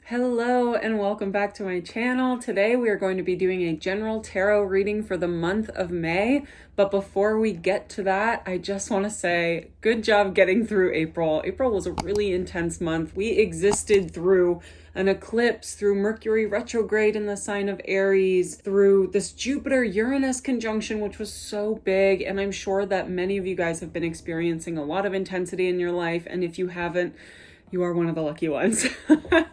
Hello and welcome back to my channel. Today we are going to be doing a general tarot reading for the month of May. But before we get to that, I just want to say good job getting through April. April was a really intense month. We existed through an eclipse, through Mercury retrograde in the sign of Aries, through this Jupiter-Uranus conjunction, which was so big. And I'm sure that many of you guys have been experiencing a lot of intensity in your life. And if you haven't, you are one of the lucky ones.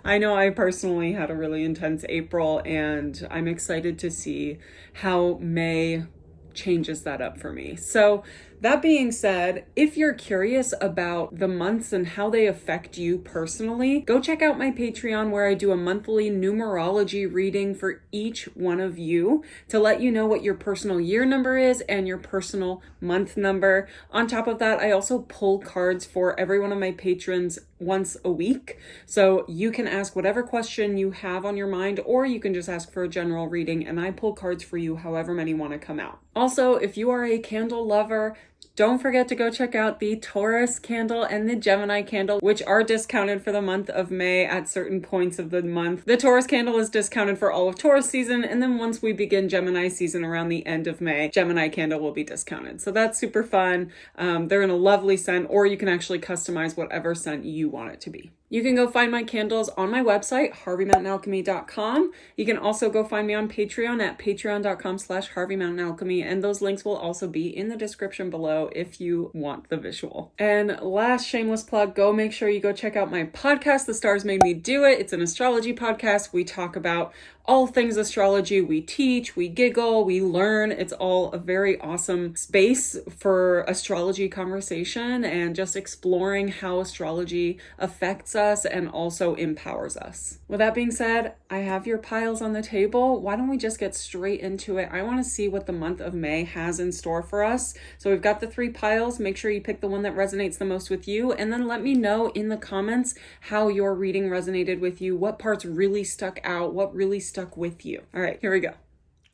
I know I personally had a really intense April, and I'm excited to see how May changes that up for me. So that being said, if you're curious about the months and how they affect you personally, go check out my Patreon where I do a monthly numerology reading for each one of you to let you know what your personal year number is and your personal month number. On top of that, I also pull cards for every one of my patrons once a week. So you can ask whatever question you have on your mind, or you can just ask for a general reading and I pull cards for you however many want to come out. Also, if you are a candle lover, don't forget to go check out the Taurus candle and the Gemini candle, which are discounted for the month of May at certain points of the month. The Taurus candle is discounted for all of Taurus season, and then once we begin Gemini season around the end of May, Gemini candle will be discounted. So that's super fun. They're in a lovely scent, or you can actually customize whatever scent you want it to be. You can go find my candles on my website, harveymountainalchemy.com. You can also go find me on Patreon at patreon.com/harveymountainalchemy, and those links will also be in the description below if you want the visual. And last shameless plug, go make sure you go check out my podcast, The Stars Made Me Do It. It's an astrology podcast. We talk about all things astrology. We teach, we giggle, we learn. It's all a very awesome space for astrology conversation and just exploring how astrology affects us and also empowers us. With that being said, I have your piles on the table. Why don't we just get straight into it? I want to see what the month of May has in store for us. So we've got the 3 piles. Make sure you pick the one that resonates the most with you, and then let me know in the comments how your reading resonated with you, what parts really stuck out, what really stuck with you. All right, here we go.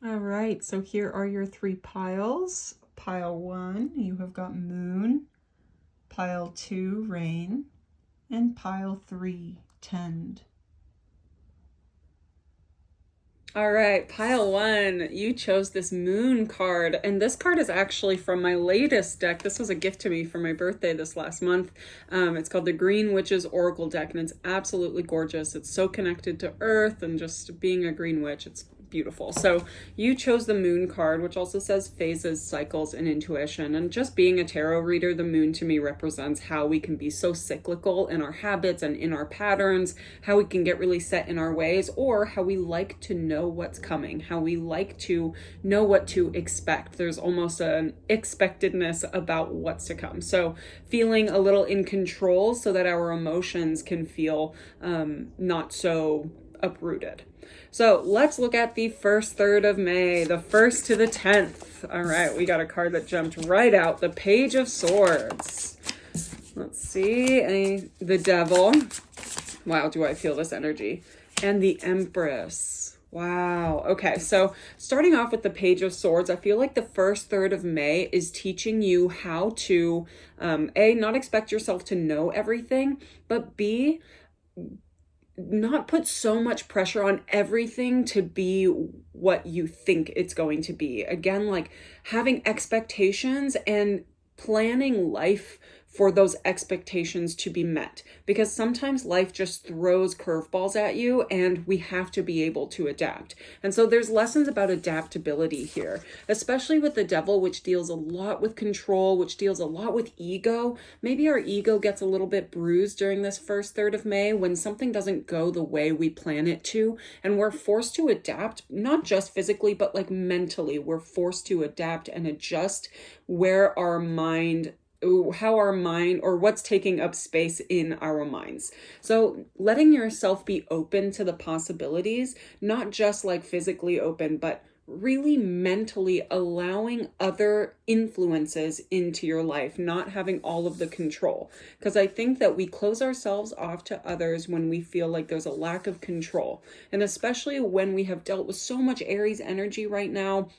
All right, so here are your 3 piles. Pile 1, you have got Moon. Pile 2, Rain. And pile 3, Tend. All right, pile 1, you chose this Moon card, and this card is actually from my latest deck. This was a gift to me for my birthday this last month. It's called the Green Witch's Oracle deck, and it's absolutely gorgeous. It's so connected to Earth and just being a green witch. It's beautiful. So you chose the Moon card, which also says phases, cycles, and intuition. And just being a tarot reader, the moon to me represents how we can be so cyclical in our habits and in our patterns, how we can get really set in our ways, or how we like to know what's coming, how we like to know what to expect. There's almost an expectedness about what's to come. So feeling a little in control so that our emotions can feel not so uprooted. So let's look at the first third of May, the 1st to the 10th. All right, we got a card that jumped right out, the Page of Swords. Let's see, the Devil. Wow, do I feel this energy? And the Empress. Wow. Okay, so starting off with the Page of Swords, I feel like the first third of May is teaching you how to, A, not expect yourself to know everything, but B, not put so much pressure on everything to be what you think it's going to be. Again, like having expectations and planning life for those expectations to be met, because sometimes life just throws curveballs at you and we have to be able to adapt. And so there's lessons about adaptability here, especially with the Devil, which deals a lot with control, which deals a lot with ego. Maybe our ego gets a little bit bruised during this first third of May when something doesn't go the way we plan it to, and we're forced to adapt, not just physically, but like mentally. We're forced to adapt and adjust where our mind, how our mind, or what's taking up space in our minds. So letting yourself be open to the possibilities, not just like physically open, but really mentally allowing other influences into your life, not having all of the control. Because I think that we close ourselves off to others when we feel like there's a lack of control. And especially when we have dealt with so much Aries energy right now,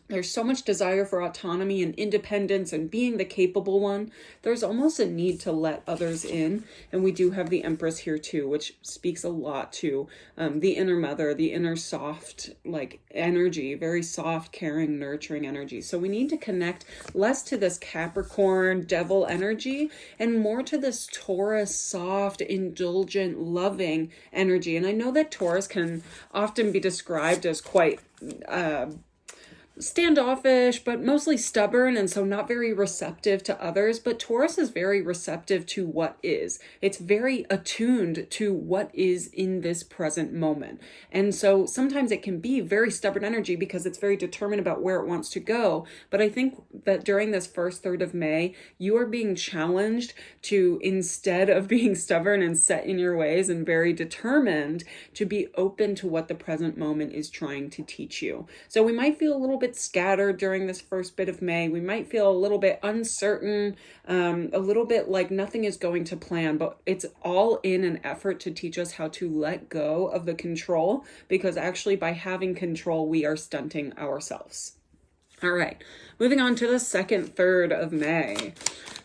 There's so much desire for autonomy and independence and being the capable one. There's almost a need to let others in. And we do have the Empress here too, which speaks a lot to the inner mother, the inner soft like energy, very soft, caring, nurturing energy. So we need to connect less to this Capricorn devil energy and more to this Taurus, soft, indulgent, loving energy. And I know that Taurus can often be described as quite standoffish, but mostly stubborn, and so not very receptive to others. But Taurus is very receptive to what is. It's very attuned to what is in this present moment. And so sometimes it can be very stubborn energy because it's very determined about where it wants to go. But I think that during this first third of May, you are being challenged to, instead of being stubborn and set in your ways and very determined, to be open to what the present moment is trying to teach you. So we might feel a little bit scattered during this first bit of May. We might feel a little bit uncertain, a little bit like nothing is going to plan, but it's all in an effort to teach us how to let go of the control, because actually by having control, we are stunting ourselves. All right, moving on to the second third of May,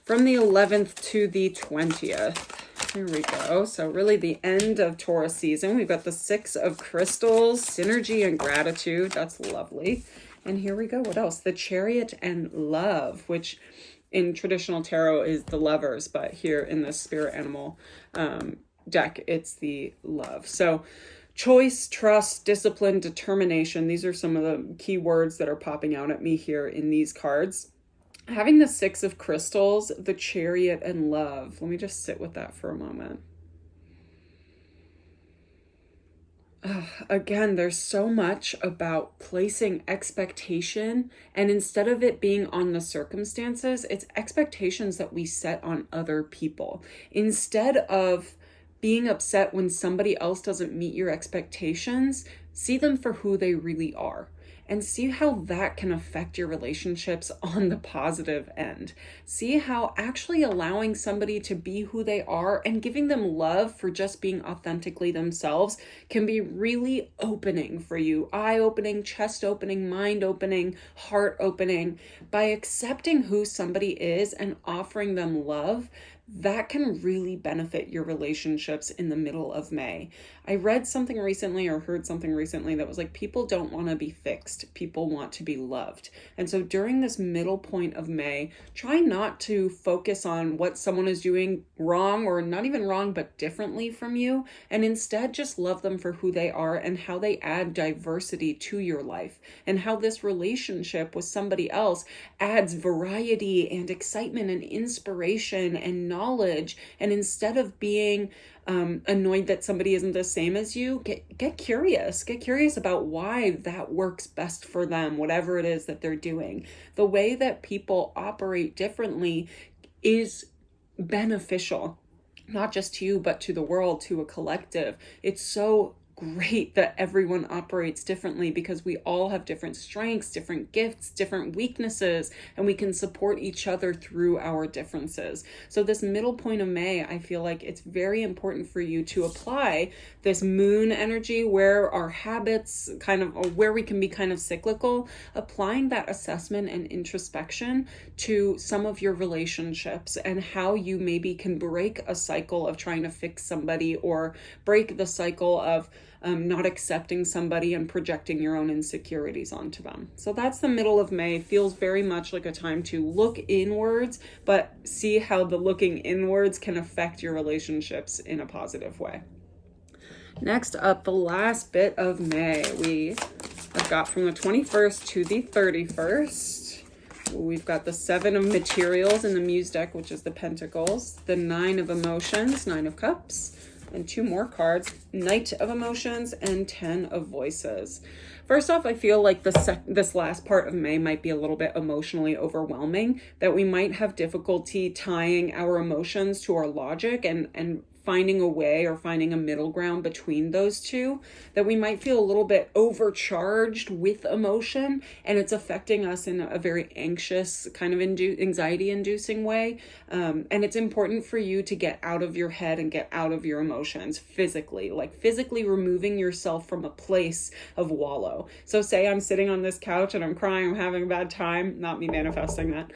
from the 11th to the 20th. Here we go. So really the end of Taurus season. We've got the Six of Crystals, synergy and gratitude. That's lovely. And here we go. What else? The Chariot and Love, which in traditional tarot is the Lovers, but here in the spirit animal deck, it's the Love. So choice, trust, discipline, determination. These are some of the key words that are popping out at me here in these cards. Having the Six of Crystals, the Chariot, and Love. Let me just sit with that for a moment. Again, there's so much about placing expectation, and instead of it being on the circumstances, it's expectations that we set on other people. Instead of being upset when somebody else doesn't meet your expectations, see them for who they really are. And see how that can affect your relationships on the positive end. See how actually allowing somebody to be who they are and giving them love for just being authentically themselves can be really opening for you. Eye-opening, chest-opening, mind-opening, heart-opening. By accepting who somebody is and offering them love, that can really benefit your relationships in the middle of May. I read something recently or heard something recently that was like, people don't want to be fixed. People want to be loved. And so during this middle point of May, try not to focus on what someone is doing wrong, or not even wrong, but differently from you. And instead just love them for who they are and how they add diversity to your life, and how this relationship with somebody else adds variety and excitement and inspiration and knowledge. And instead of being annoyed that somebody isn't the same as you, get curious. Get curious about why that works best for them, whatever it is that they're doing. The way that people operate differently is beneficial, not just to you, but to the world, to a collective. It's so great that everyone operates differently, because we all have different strengths, different gifts, different weaknesses, and we can support each other through our differences. So this middle point of May, I feel like it's very important for you to apply this moon energy, where our habits where we can be kind of cyclical, applying that assessment and introspection to some of your relationships, and how you maybe can break a cycle of trying to fix somebody, or break the cycle of not accepting somebody and projecting your own insecurities onto them. So that's the middle of May. It feels very much like a time to look inwards, but see how the looking inwards can affect your relationships in a positive way. Next up, the last bit of May, we have got from the 21st to the 31st. We've got the Seven of Materials in the Muse deck, which is the Pentacles, the Nine of Emotions, Nine of Cups, and two more cards, Knight of Emotions and 10 of Voices. First off, I feel like this last part of May might be a little bit emotionally overwhelming, that we might have difficulty tying our emotions to our logic and finding a way or finding a middle ground between those two, that we might feel a little bit overcharged with emotion, and it's affecting us in a very anxious kind of anxiety inducing way. And it's important for you to get out of your head and get out of your emotions physically, like physically removing yourself from a place of wallow. So say I'm sitting on this couch and I'm crying, I'm having a bad time, not me manifesting that.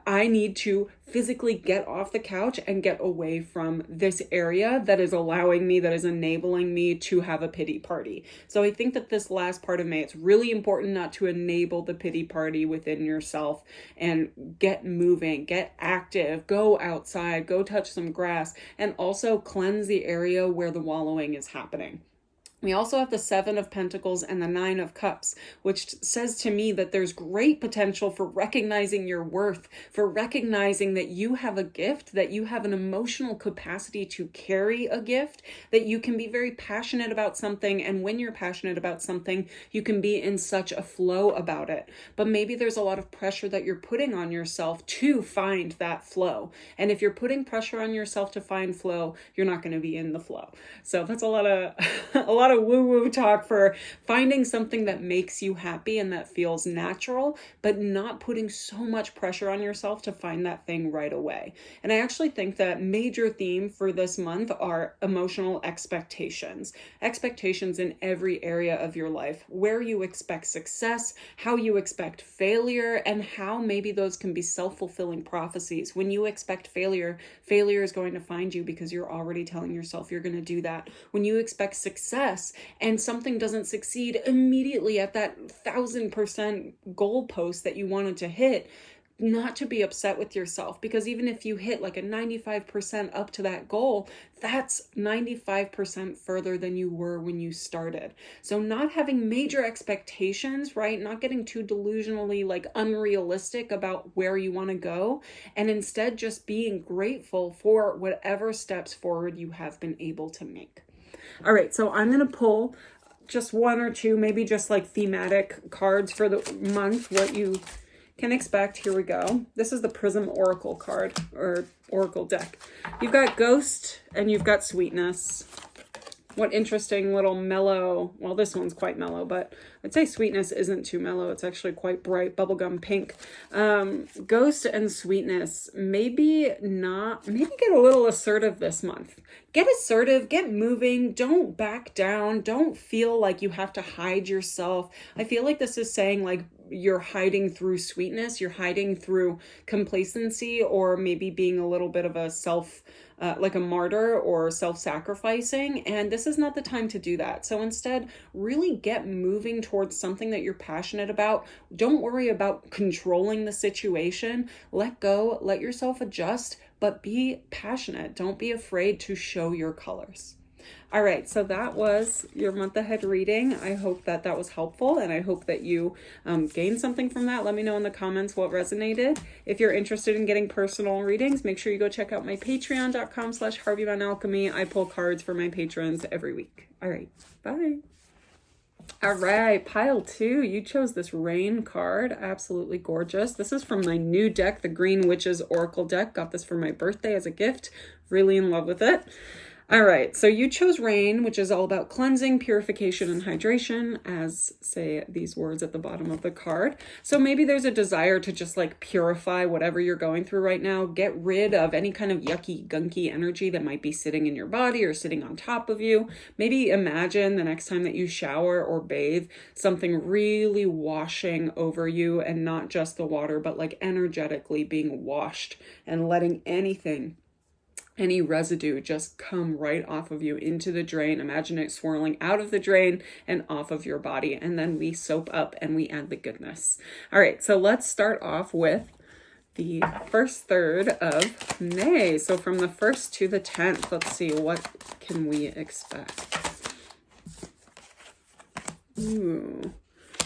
I need to physically get off the couch and get away from this area that is allowing me, that is enabling me to have a pity party. So I think that this last part of May, it's really important not to enable the pity party within yourself, and get moving, get active, go outside, go touch some grass, and also cleanse the area where the wallowing is happening. We also have the 7 of Pentacles and the 9 of Cups, which says to me that there's great potential for recognizing your worth, for recognizing that you have a gift, that you have an emotional capacity to carry a gift, that you can be very passionate about something. And when you're passionate about something, you can be in such a flow about it. But maybe there's a lot of pressure that you're putting on yourself to find that flow. And if you're putting pressure on yourself to find flow, you're not going to be in the flow. So that's a lot of woo-woo talk for finding something that makes you happy and that feels natural, but not putting so much pressure on yourself to find that thing right away. And I actually think that major theme for this month are emotional expectations. Expectations in every area of your life, where you expect success, how you expect failure, and how maybe those can be self-fulfilling prophecies. When you expect failure, failure is going to find you because you're already telling yourself you're going to do that. When you expect success, and something doesn't succeed immediately at that 1000% goalpost that you wanted to hit, not to be upset with yourself, because even if you hit like a 95% up to that goal, that's 95% further than you were when you started. So not having major expectations, right? Not getting too delusionally like unrealistic about where you want to go, and instead just being grateful for whatever steps forward you have been able to make. All right, so I'm going to pull just 1 or 2, maybe just like thematic cards for the month, what you can expect. Here we go. This is the Prism Oracle card, or Oracle deck. You've got Ghost and you've got Sweetness. What interesting little mellow, well, this one's quite mellow, but I'd say Sweetness isn't too mellow. It's actually quite bright, bubblegum pink. Ghost and Sweetness, maybe get a little assertive this month. Get assertive, get moving, don't back down, don't feel like you have to hide yourself. I feel like this is saying like you're hiding through sweetness, you're hiding through complacency, or maybe being a little bit of a like a martyr or self-sacrificing, and this is not the time to do that. So instead, really get moving towards something that you're passionate about. Don't worry about controlling the situation. Let go, let yourself adjust, but be passionate. Don't be afraid to show your colors. All right, so that was your month ahead reading. I hope that that was helpful, and I hope that you gained something from that. Let me know in the comments what resonated. If you're interested in getting personal readings, make sure you go check out my patreon.com/HarveyOnAlchemy. I pull cards for my patrons every week. All right, bye. All right, pile 2, you chose this Rain card. Absolutely gorgeous. This is from my new deck, the Green Witches Oracle deck. Got this for my birthday as a gift. Really in love with it. All right, so you chose Rain, which is all about cleansing, purification, and hydration, as say these words at the bottom of the card. So maybe there's a desire to just like purify whatever you're going through right now. Get rid of any kind of yucky, gunky energy that might be sitting in your body or sitting on top of you. Maybe imagine the next time that you shower or bathe, something really washing over you, and not just the water, but like energetically being washed and letting any residue just come right off of you into the drain. Imagine it swirling out of the drain and off of your body. And then we soap up and we add the goodness. All right, so let's start off with the first third of May. So from the 1st to the 10th, let's see, what can we expect? Ooh,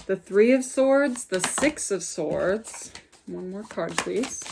the 3 of Swords, the 6 of Swords. One more card, please.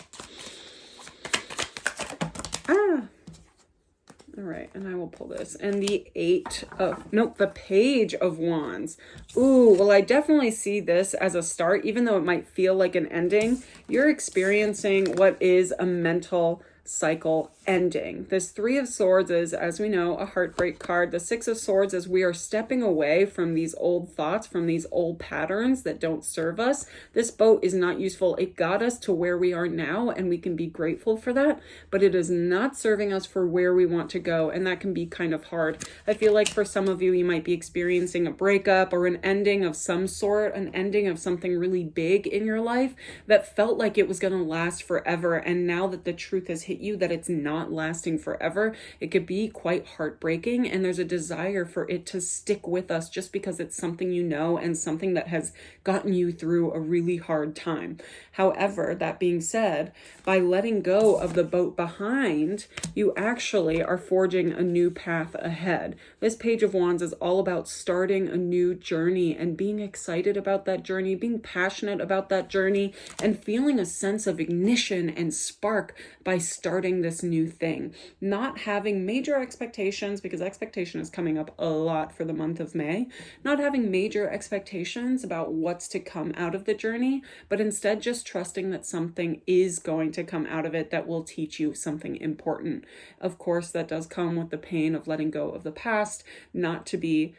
All right, and I will pull this. And the the Page of Wands. Ooh, well, I definitely see this as a start, even though it might feel like an ending. You're experiencing what is a mental cycle ending. This Three of Swords is, as we know, a heartbreak card. The Six of Swords is we are stepping away from these old thoughts, from these old patterns that don't serve us. This boat is not useful. It got us to where we are now, and we can be grateful for that, but it is not serving us for where we want to go, and that can be kind of hard. I feel like for some of you, you might be experiencing a breakup or an ending of some sort, an ending of something really big in your life that felt like it was going to last forever, and now that the truth has hit you that it's not lasting forever, it could be quite heartbreaking, and there's a desire for it to stick with us just because it's something you know and something that has gotten you through a really hard time. However, that being said, by letting go of the boat behind, you actually are forging a new path ahead. This Page of Wands is all about starting a new journey and being excited about that journey, being passionate about that journey, and feeling a sense of ignition and spark by starting this new thing. Not having major expectations, because expectation is coming up a lot for the month of May. Not having major expectations about what's to come out of the journey, but instead just trusting that something is going to come out of it that will teach you something important. Of course, that does come with the pain of letting go of the past, not to be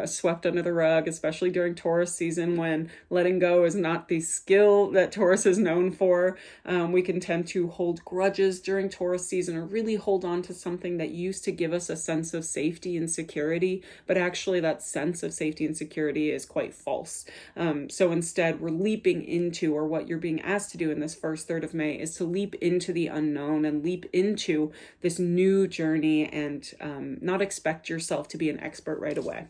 swept under the rug, especially during Taurus season when letting go is not the skill that Taurus is known for. We can tend to hold grudges during Taurus season or really hold on to something that used to give us a sense of safety and security, but actually that sense of safety and security is quite false. So instead, we're leaping into, or what you're being asked to do in this first third of May is to leap into the unknown and leap into this new journey and not expect yourself to be an expert right away.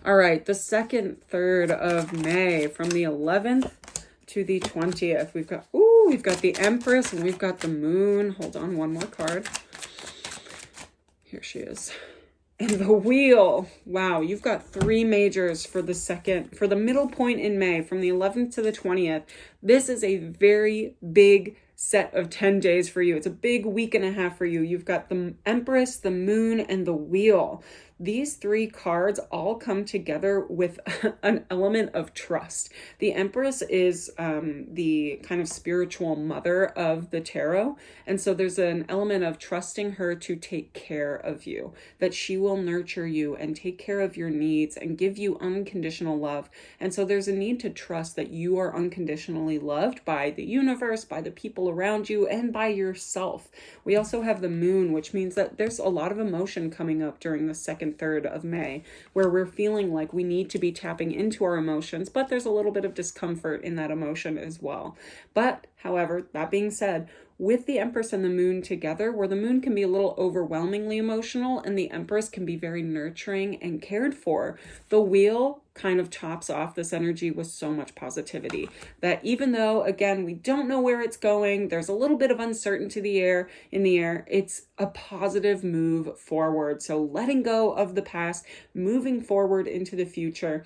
All right, the second third of May, from the 11th to the 20th, we've got the Empress and we've got the Moon. Hold on, one more card. Here she is. And the Wheel. Wow, you've got three majors for the middle point in May, from the 11th to the 20th. This is a very big set of 10 days for you. It's a big week and a half for you. You've got the Empress, the Moon, and the Wheel. These three cards all come together with an element of trust. The Empress is the kind of spiritual mother of the tarot. And so there's an element of trusting her to take care of you, that she will nurture you and take care of your needs and give you unconditional love. And so there's a need to trust that you are unconditionally loved by the universe, by the people around you, and by yourself. We also have the Moon, which means that there's a lot of emotion coming up during the second third of May, where we're feeling like we need to be tapping into our emotions, but there's a little bit of discomfort in that emotion as well. But however, that being said, with the Empress and the Moon together, where the Moon can be a little overwhelmingly emotional and the Empress can be very nurturing and cared for, the Wheel kind of tops off this energy with so much positivity that even though, again, we don't know where it's going, there's a little bit of uncertainty in the air, it's a positive move forward. So letting go of the past, moving forward into the future.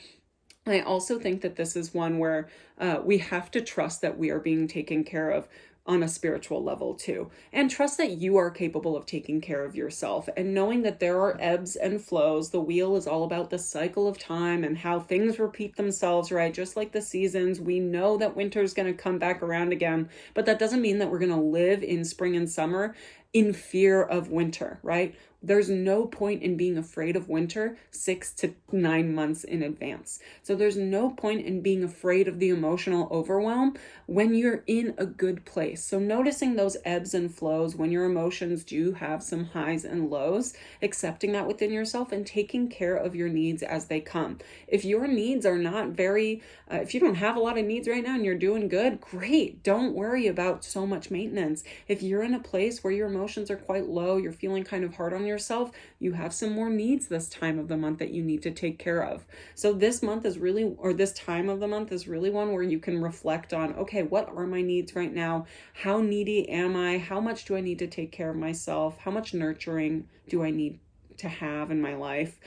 I also think that this is one where we have to trust that we are being taken care of on a spiritual level too, and trust that you are capable of taking care of yourself, and knowing that there are ebbs and flows. The Wheel is all about the cycle of time and how things repeat themselves, right? Just like the seasons, we know that winter is going to come back around again, but that doesn't mean that we're going to live in spring and summer in fear of winter, right? There's no point in being afraid of winter 6 to 9 months in advance. So there's no point in being afraid of the emotional overwhelm when you're in a good place. So noticing those ebbs and flows when your emotions do have some highs and lows, accepting that within yourself and taking care of your needs as they come. If your needs are not if you don't have a lot of needs right now and you're doing good, great. Don't worry about so much maintenance. If you're in a place where your emotions are quite low, you're feeling kind of hard on yourself, you have some more needs this time of the month that you need to take care of. So this time of the month is really one where you can reflect on, okay, what are my needs right now? How needy am I? How much do I need to take care of myself? How much nurturing do I need to have in my life?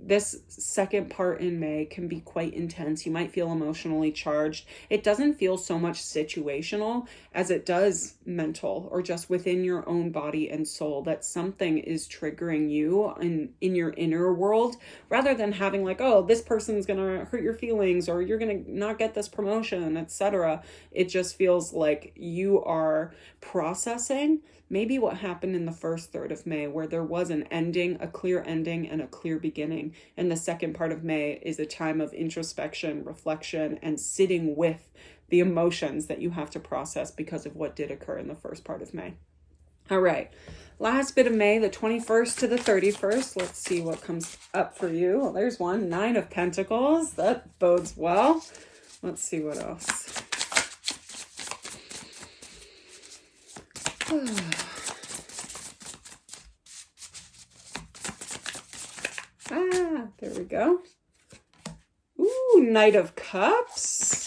This second part in May can be quite intense. You might feel emotionally charged. It doesn't feel so much situational as it does mental, or just within your own body and soul, that something is triggering you in your inner world, rather than having like, oh, this person's gonna hurt your feelings, or you're gonna not get this promotion, etc. It just feels like you are processing maybe what happened in the first third of May, where there was an ending, a clear ending and a clear beginning. And the second part of May is a time of introspection, reflection, and sitting with the emotions that you have to process because of what did occur in the first part of May. All right, last bit of May, the 21st to the 31st. Let's see what comes up for you. Well, there's one, 9 of Pentacles. That bodes well. Let's see what else. There we go. Ooh, Knight of Cups.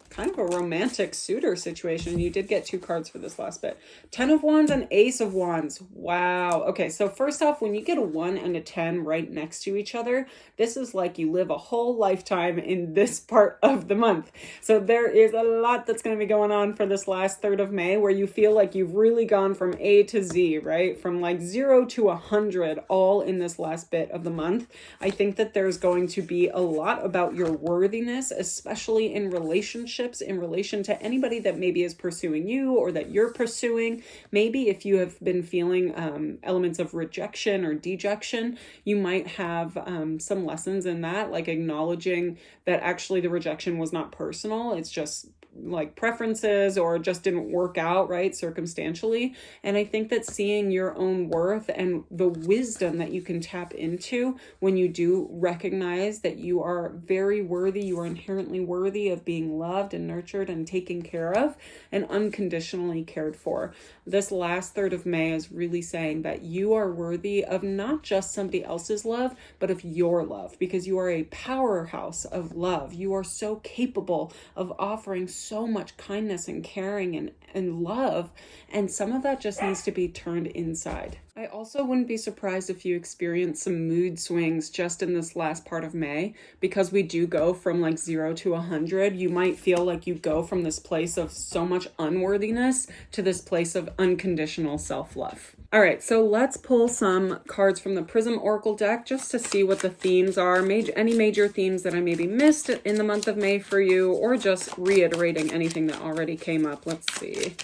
Kind of a romantic suitor situation. You did get 2 cards for this last bit. 10 of Wands and Ace of Wands. Wow. Okay, so first off, when you get a 1 and a 10 right next to each other, this is like you live a whole lifetime in this part of the month. So there is a lot that's going to be going on for this last third of May, where you feel like you've really gone from A to Z, right? From like 0 to 100 all in this last bit of the month. I think that there's going to be a lot about your worthiness, especially in relationships, in relation to anybody that maybe is pursuing you or that you're pursuing. Maybe if you have been feeling elements of rejection or dejection, you might have some lessons in that, like acknowledging that actually the rejection was not personal. It's just like preferences, or just didn't work out right circumstantially. And I think that seeing your own worth and the wisdom that you can tap into when you do recognize that you are very worthy, you are inherently worthy of being loved and nurtured and taken care of and unconditionally cared for. This last third of May is really saying that you are worthy of not just somebody else's love, but of your love, because you are a powerhouse of love. You are so capable of offering so much kindness and caring and love, and some of that just needs to be turned inside. I also wouldn't be surprised if you experience some mood swings just in this last part of May, because we do go from like 0 to 100. You might feel like you go from this place of so much unworthiness to this place of unconditional self-love. All right, so let's pull some cards from the Prism Oracle deck just to see what the themes are, any major themes that I maybe missed in the month of May for you, or just reiterating anything that already came up. Let's see.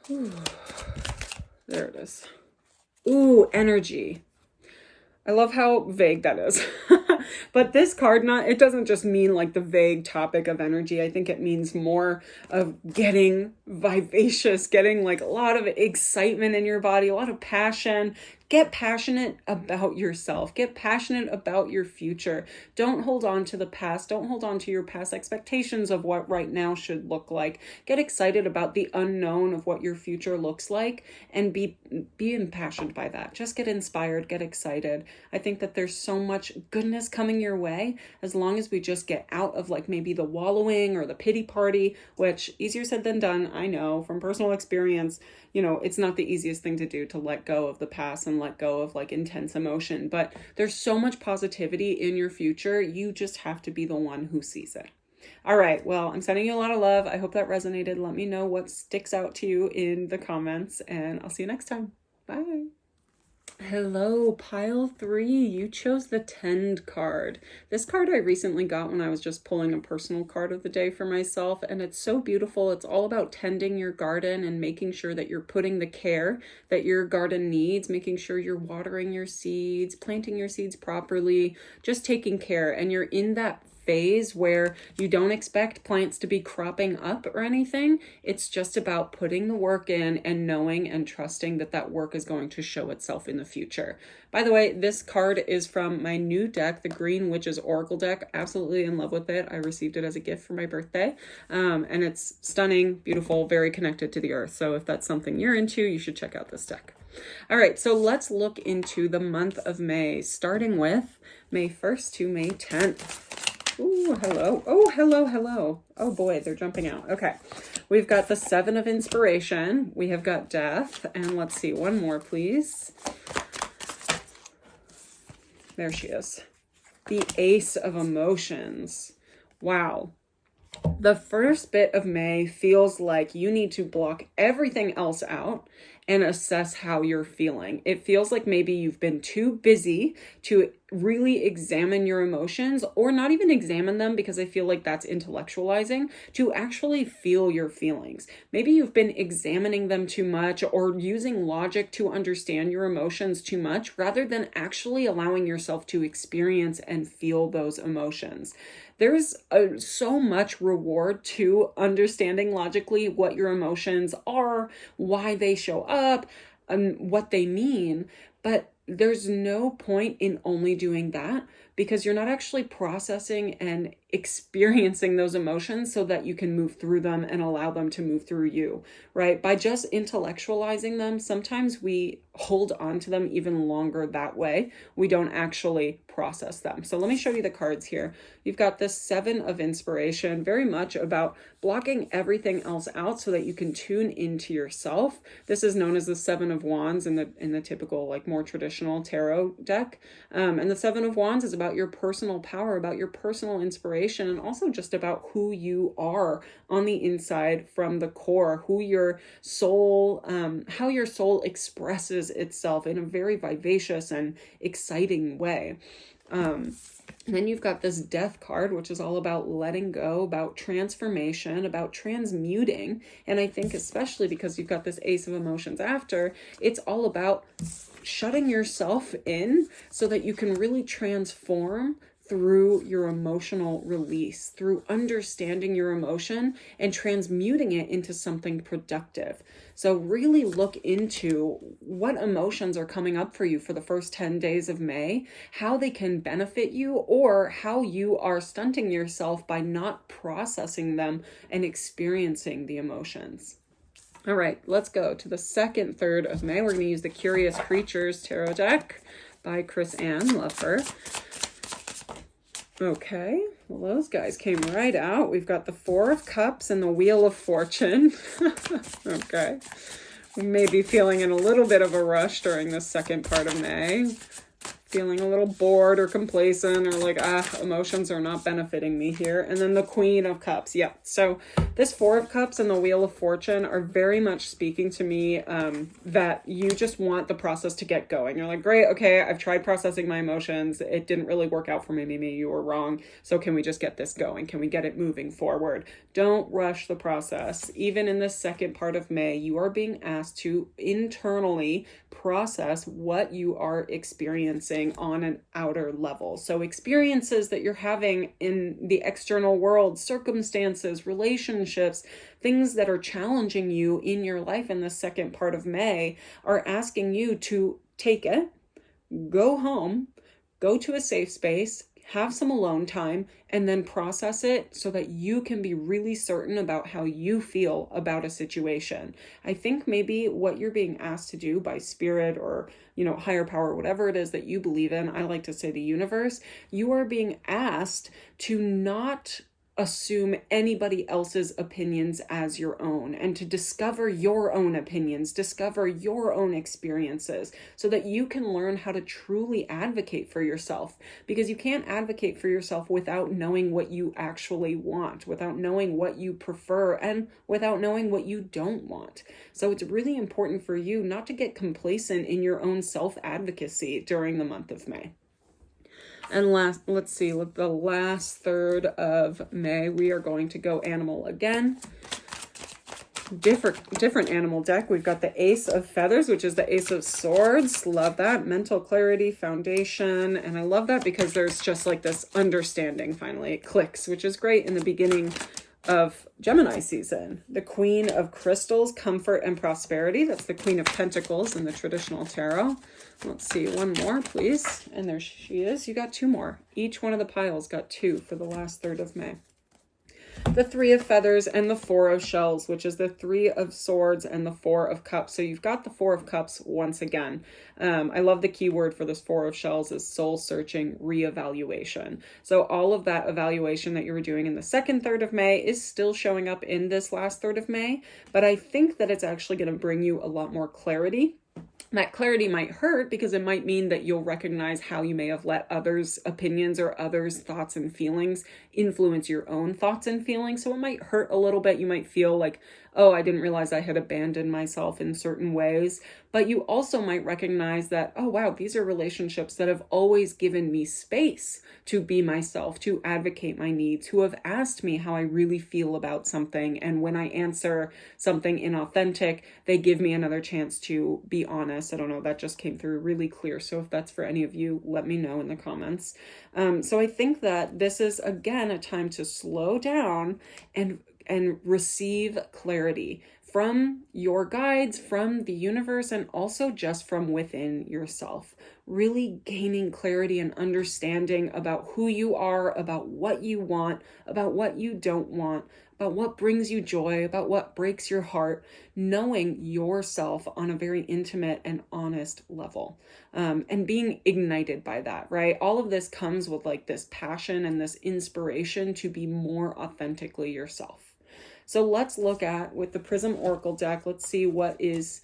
Whew. There it is. Ooh, energy. I love how vague that is. But this card, it doesn't just mean like the vague topic of energy. I think it means more of getting vivacious, getting like a lot of excitement in your body, a lot of passion. Get passionate about yourself. Get passionate about your future. Don't hold on to the past. Don't hold on to your past expectations of what right now should look like. Get excited about the unknown of what your future looks like, and be impassioned by that. Just get inspired, get excited. I think that there's so much goodness coming your way as long as we just get out of like maybe the wallowing or the pity party, which easier said than done. I know from personal experience, it's not the easiest thing to do, to let go of the past and let go of like intense emotion, but there's so much positivity in your future. You just have to be the one who sees it. All right, well, I'm sending you a lot of love. I hope that resonated. Let me know what sticks out to you in the comments, and I'll see you next time. Bye. Hello, pile 3. You chose the Tend card. This card I recently got when I was just pulling a personal card of the day for myself, and it's so beautiful. It's all about tending your garden and making sure that you're putting the care that your garden needs, making sure you're watering your seeds, planting your seeds properly, just taking care. And you're in that phase where you don't expect plants to be cropping up or anything. It's just about putting the work in and knowing and trusting that that work is going to show itself in the future. By the way, this card is from my new deck, the Green Witches Oracle deck. Absolutely in love with it. I received it as a gift for my birthday. And it's stunning, beautiful, very connected to the earth. So if that's something you're into, you should check out this deck. All right, so let's look into the month of May, starting with May 1st to May 10th. Ooh, hello. Oh, hello, hello. Oh boy, they're jumping out. Okay. We've got the 7 of Inspiration. We have got Death. And let's see, one more, please. There she is. The Ace of Emotions. Wow. The first bit of May feels like you need to block everything else out and assess how you're feeling. It feels like maybe you've been too busy to really examine your emotions, or not even examine them, because I feel like that's intellectualizing, to actually feel your feelings. Maybe you've been examining them too much or using logic to understand your emotions too much, rather than actually allowing yourself to experience and feel those emotions. There's so much reward to understanding logically what your emotions are, why they show up, what they mean, but there's no point in only doing that, because you're not actually processing and experiencing those emotions so that you can move through them and allow them to move through you, right? By just intellectualizing them, sometimes we hold on to them even longer that way. We don't actually process them. So let me show you the cards here. You've got the Seven of Inspiration, very much about blocking everything else out so that you can tune into yourself. This is known as the Seven of Wands in the typical, like, more traditional tarot deck. And the Seven of Wands is about your personal power, about your personal inspiration, and also just about who you are on the inside from the core, who your soul, how your soul expresses itself in a very vivacious and exciting way. Then you've got this Death card, which is all about letting go, about transformation, about transmuting. And I think especially because you've got this Ace of Emotions after, it's all about shutting yourself in so that you can really transform through your emotional release, through understanding your emotion and transmuting it into something productive. So really look into what emotions are coming up for you for the first 10 days of May, how they can benefit you, or how you are stunting yourself by not processing them and experiencing the emotions. All right, let's go to the second third of May. We're going to use the Curious Creatures Tarot deck by Chris Ann. Love her. Okay, well, those guys came right out. We've got the Four of Cups and the Wheel of Fortune. Okay, we may be feeling in a little bit of a rush during the second part of May. Feeling a little bored or complacent, or like, emotions are not benefiting me here. And then the Queen of Cups. Yeah, so this Four of Cups and the Wheel of Fortune are very much speaking to me that you just want the process to get going. You're like, great, okay, I've tried processing my emotions. It didn't really work out for me. Maybe you were wrong. So can we just get this going? Can we get it moving forward? Don't rush the process. Even in the second part of May, you are being asked to internally process what you are experiencing on an outer level. So experiences that you're having in the external world, circumstances, relationships, things that are challenging you in your life in the second part of May are asking you to take it, go home, go to a safe space, have some alone time, and then process it so that you can be really certain about how you feel about a situation. I think maybe what you're being asked to do by spirit or, higher power, whatever it is that you believe in, I like to say the universe, you are being asked to not assume anybody else's opinions as your own, and to discover your own opinions, discover your own experiences, so that you can learn how to truly advocate for yourself. Because you can't advocate for yourself without knowing what you actually want, without knowing what you prefer, and without knowing what you don't want. So it's really important for you not to get complacent in your own self-advocacy during the month of May. And let's see, the last third of May, we are going to go animal again. Different animal deck. We've got the Ace of Feathers, which is the Ace of Swords. Love that. Mental clarity, foundation. And I love that because there's just like this understanding finally. It clicks, which is great in the beginning of Gemini season. The Queen of Crystals, comfort and prosperity. That's the Queen of Pentacles in the traditional tarot. Let's see, one more, please. And there she is. You got two more. Each one of the piles got two for the last third of May. The Three of Feathers and the Four of Shells, which is the Three of Swords and the Four of Cups. So you've got the Four of Cups once again. I love the key word for this Four of Shells is soul-searching reevaluation. So all of that evaluation that you were doing in the second third of May is still showing up in this last third of May, but I think that it's actually going to bring you a lot more clarity That clarity might hurt because it might mean that you'll recognize how you may have let others' opinions or others' thoughts and feelings influence your own thoughts and feelings. So it might hurt a little bit. You might feel like, oh, I didn't realize I had abandoned myself in certain ways. But you also might recognize that, oh, wow, these are relationships that have always given me space to be myself, to advocate my needs, who have asked me how I really feel about something. And when I answer something inauthentic, they give me another chance to be honest. I don't know, that just came through really clear. So if that's for any of you, let me know in the comments. So I think that this is, again, a time to slow down and receive clarity from your guides, from the universe, and also just from within yourself. Really gaining clarity and understanding about who you are, about what you want, about what you don't want, about what brings you joy, about what breaks your heart, knowing yourself on a very intimate and honest level, and being ignited by that, right? All of this comes with like this passion and this inspiration to be more authentically yourself. So let's look at, with the Prism Oracle deck, let's see what is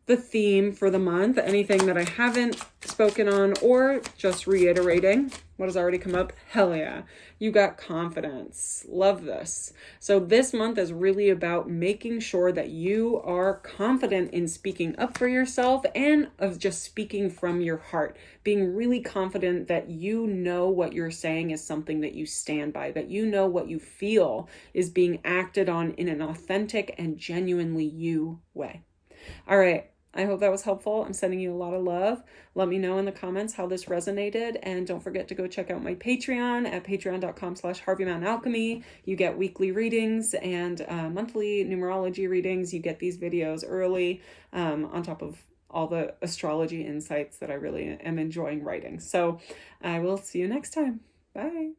the theme for the month. Anything that I haven't spoken on or just reiterating what has already come up. Hell yeah. You got confidence. Love this. So this month is really about making sure that you are confident in speaking up for yourself and of just speaking from your heart. Being really confident that you know what you're saying is something that you stand by, that you know what you feel is being acted on in an authentic and genuinely you way. All right. I hope that was helpful. I'm sending you a lot of love. Let me know in the comments how this resonated. And don't forget to go check out my Patreon at patreon.com/HarveyMountainAlchemy. You get weekly readings and monthly numerology readings. You get these videos early on top of all the astrology insights that I really am enjoying writing. So I will see you next time. Bye.